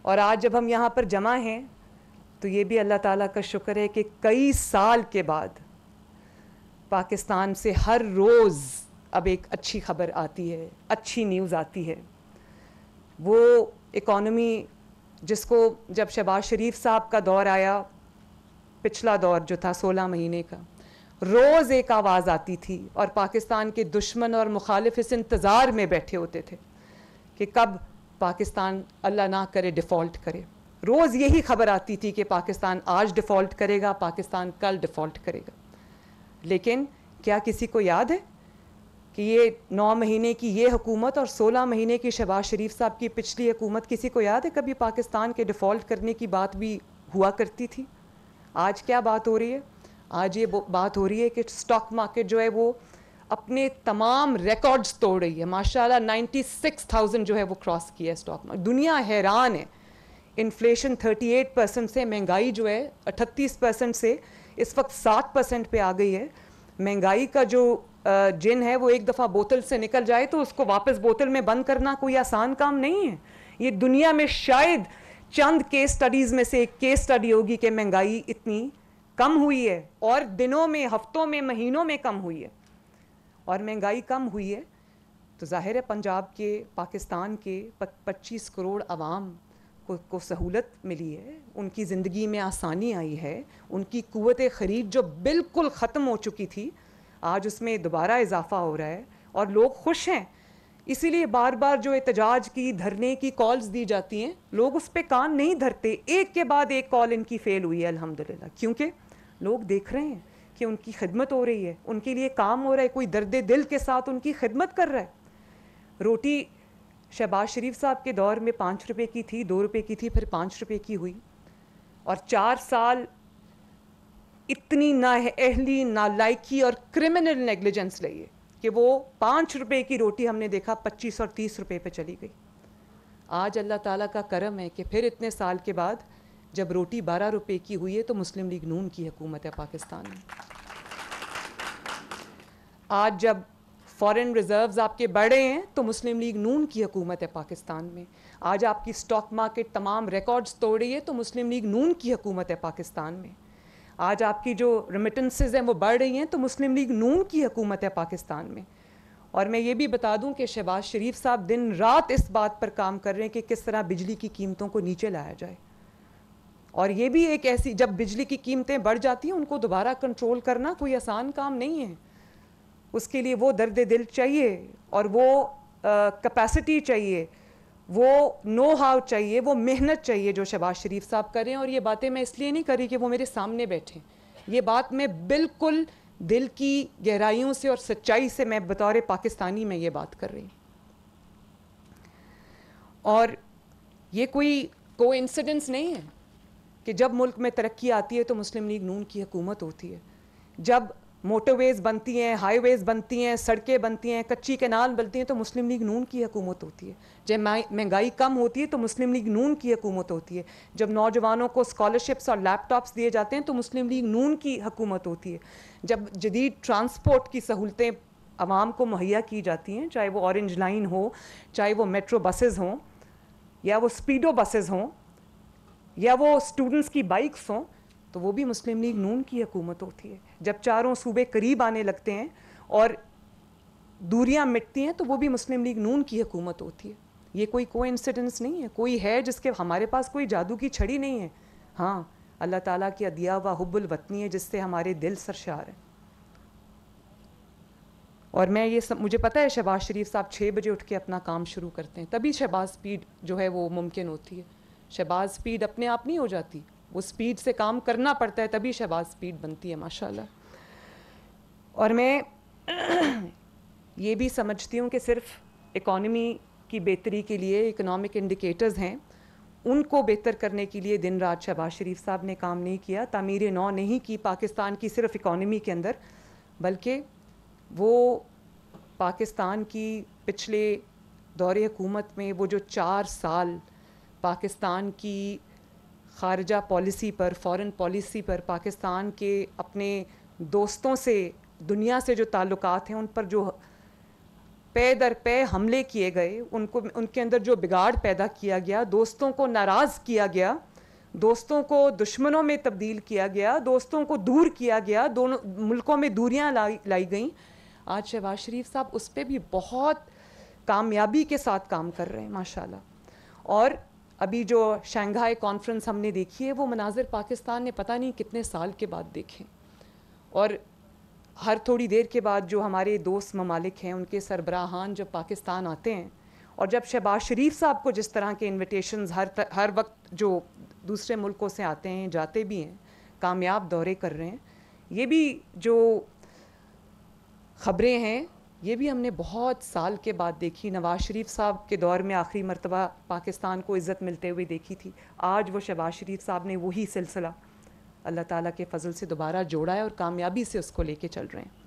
اور آج جب ہم یہاں پر جمع ہیں تو یہ بھی اللہ تعالیٰ کا شکر ہے کہ کئی سال کے بعد پاکستان سے ہر روز اب ایک اچھی خبر آتی ہے، اچھی نیوز آتی ہے. وہ اکانومی جس کو جب شہباز شریف صاحب کا دور آیا، پچھلا دور جو تھا 16 مہینے کا، روز ایک آواز آتی تھی اور پاکستان کے دشمن اور مخالف اس انتظار میں بیٹھے ہوتے تھے کہ کب پاکستان اللہ نہ کرے ڈیفالٹ کرے. روز یہی خبر آتی تھی کہ پاکستان آج ڈیفالٹ کرے گا، پاکستان کل ڈیفالٹ کرے گا. لیکن کیا کسی کو یاد ہے کہ یہ 9 مہینے کی یہ حکومت اور 16 مہینے کی شہباز شریف صاحب کی پچھلی حکومت، کسی کو یاد ہے کبھی پاکستان کے ڈیفالٹ کرنے کی بات بھی ہوا کرتی تھی؟ آج کیا بات ہو رہی ہے؟ آج یہ بات ہو رہی ہے کہ سٹاک مارکیٹ جو ہے وہ اپنے تمام ریکارڈز توڑ رہی ہے. ماشاءاللہ 96,000 جو ہے وہ کراس کیا ہے سٹاک مارکیٹ. دنیا حیران ہے. انفلیشن 38% سے، مہنگائی جو ہے 38% سے اس وقت 7% پہ آ گئی ہے. مہنگائی کا جو جن ہے وہ ایک دفعہ بوتل سے نکل جائے تو اس کو واپس بوتل میں بند کرنا کوئی آسان کام نہیں ہے. یہ دنیا میں شاید چند کیس سٹڈیز میں سے ایک کیس سٹڈی ہوگی کہ مہنگائی اتنی کم ہوئی ہے، اور دنوں میں، ہفتوں میں، مہینوں میں کم ہوئی ہے. اور مہنگائی کم ہوئی ہے تو ظاہر ہے پنجاب کے، پاکستان کے 25 کروڑ عوام کو سہولت ملی ہے، ان کی زندگی میں آسانی آئی ہے. ان کی قوت خرید جو بالکل ختم ہو چکی تھی، آج اس میں دوبارہ اضافہ ہو رہا ہے اور لوگ خوش ہیں. اسی لیے بار بار جو احتجاج کی، دھرنے کی کالز دی جاتی ہیں، لوگ اس پہ کان نہیں دھرتے. ایک کے بعد ایک کال ان کی فیل ہوئی ہے الحمدللہ، کیونکہ لوگ دیکھ رہے ہیں کہ ان کی خدمت ہو رہی ہے، ان کے لیے کام ہو رہا ہے، کوئی درد دل کے ساتھ ان کی خدمت کر رہا ہے. روٹی شہباز شریف صاحب کے دور میں 5 روپے کی تھی، 2 روپے کی تھی، پھر 5 روپے کی ہوئی. اور 4 سال اتنی نااہلی، نالائکی اور کرمنل نیگلیجنس رہی ہے کہ وہ 5 روپے کی روٹی ہم نے دیکھا 25 اور 30 روپے پہ چلی گئی. آج اللہ تعالیٰ کا کرم ہے کہ پھر اتنے سال کے بعد جب روٹی 12 روپے کی ہوئی ہے تو مسلم لیگ نون کی حکومت ہے پاکستان میں. آج جب فارن ریزروز آپ کے بڑھے ہیں تو مسلم لیگ نون کی حکومت ہے پاکستان میں. آج آپ کی سٹاک مارکیٹ تمام ریکارڈز توڑ رہی ہے تو مسلم لیگ نون کی حکومت ہے پاکستان میں. آج آپ کی جو ریمیٹنسز ہیں وہ بڑھ رہی ہیں تو مسلم لیگ نون کی حکومت ہے پاکستان میں. اور میں یہ بھی بتا دوں کہ شہباز شریف صاحب دن رات اس بات پر کام کر رہے ہیں کہ کس طرح بجلی کی قیمتوں کو نیچے لایا جائے. اور یہ بھی ایک ایسی، جب بجلی کی قیمتیں بڑھ جاتی ہیں ان کو دوبارہ کنٹرول کرنا کوئی آسان کام نہیں ہے. اس کے لیے وہ درد دل چاہیے اور وہ کیپیسٹی چاہیے، وہ نو ہاؤ چاہیے، وہ محنت چاہیے جو شہباز شریف صاحب کریں. اور یہ باتیں میں اس لیے نہیں کر رہی کہ وہ میرے سامنے بیٹھیں، یہ بات میں بالکل دل کی گہرائیوں سے اور سچائی سے میں بطور پاکستانی میں یہ بات کر رہی ہوں. اور یہ کوئی کوانسیڈنس نہیں ہے کہ جب ملک میں ترقی آتی ہے تو مسلم لیگ نون کی حکومت ہوتی ہے. جب موٹر ویز بنتی ہیں، ہائی ویز بنتی ہیں، سڑکیں بنتی ہیں، کچی کینال بنتی ہیں تو مسلم لیگ نون کی حکومت ہوتی ہے. جب مہنگائی کم ہوتی ہے تو مسلم لیگ نون کی حکومت ہوتی ہے. جب نوجوانوں کو اسکالرشپس اور لیپ ٹاپس دیے جاتے ہیں تو مسلم لیگ نون کی حکومت ہوتی ہے. جب جدید ٹرانسپورٹ کی سہولتیں عوام کو مہیا کی جاتی ہیں، چاہے وہ اورنج لائن ہو، چاہے وہ میٹرو بسز ہوں، یا وہ اسپیڈو بسز ہوں، یا وہ اسٹوڈنٹس کی بائکس ہوں، تو وہ بھی مسلم لیگ نون کی حکومت ہوتی ہے. جب چاروں صوبے قریب آنے لگتے ہیں اور دوریاں مٹتی ہیں تو وہ بھی مسلم لیگ نون کی حکومت ہوتی ہے. یہ کوئی کوانسیڈنس نہیں ہے، کوئی ہے جس کے ہمارے پاس کوئی جادو کی چھڑی نہیں ہے. ہاں، اللہ تعالیٰ کی عطیہ و حب الوطنی ہے جس سے ہمارے دل سرشار ہیں. اور میں یہ مجھے پتہ ہے شہباز شریف صاحب 6 بجے اٹھ کے اپنا کام شروع کرتے ہیں، تبھی شہباز سپیڈ جو ہے وہ ممکن ہوتی ہے. شہباز سپیڈ اپنے آپ نہیں ہو جاتی، وہ سپیڈ سے کام کرنا پڑتا ہے تبھی شہباز سپیڈ بنتی ہے ماشاءاللہ. اور میں یہ بھی سمجھتی ہوں کہ صرف اکانومی کی بہتری کے لیے اکنامک انڈیکیٹرز ہیں، ان کو بہتر کرنے کے لیے دن رات شہباز شریف صاحب نے کام نہیں کیا، تعمیر نو نہیں کی پاکستان کی صرف اکانومی کے اندر، بلکہ وہ پاکستان کی پچھلے دور حکومت میں وہ جو 4 سال پاکستان کی خارجہ پالیسی پر، فارن پالیسی پر، پاکستان کے اپنے دوستوں سے، دنیا سے جو تعلقات ہیں ان پر جو پے در پے حملے کیے گئے, ان کے اندر جو بگاڑ پیدا کیا گیا, دوستوں کو ناراض کیا گیا, دوستوں کو دشمنوں میں تبدیل کیا گیا, دوستوں کو دور کیا گیا, دونوں ملکوں میں دوریاں لائی گئیں. آج شہباز شریف صاحب اس پہ بھی بہت کامیابی کے ساتھ کام کر رہے ہیں ماشاءاللہ. اور ابھی جو شنگھائی کانفرنس ہم نے دیکھی ہے, وہ مناظر پاکستان نے پتہ نہیں کتنے سال کے بعد دیکھیں. اور ہر تھوڑی دیر کے بعد جو ہمارے دوست ممالک ہیں, ان کے سربراہان جب پاکستان آتے ہیں, اور جب شہباز شریف صاحب کو جس طرح کے انویٹیشنز ہر وقت جو دوسرے ملکوں سے آتے ہیں, جاتے بھی ہیں, کامیاب دورے کر رہے ہیں, یہ بھی جو خبریں ہیں یہ بھی ہم نے بہت سال کے بعد دیکھی. نواز شریف صاحب کے دور میں آخری مرتبہ پاکستان کو عزت ملتے ہوئے دیکھی تھی. آج وہ شہباز شریف صاحب نے وہی سلسلہ اللہ تعالیٰ کے فضل سے دوبارہ جوڑا ہے اور کامیابی سے اس کو لے کے چل رہے ہیں.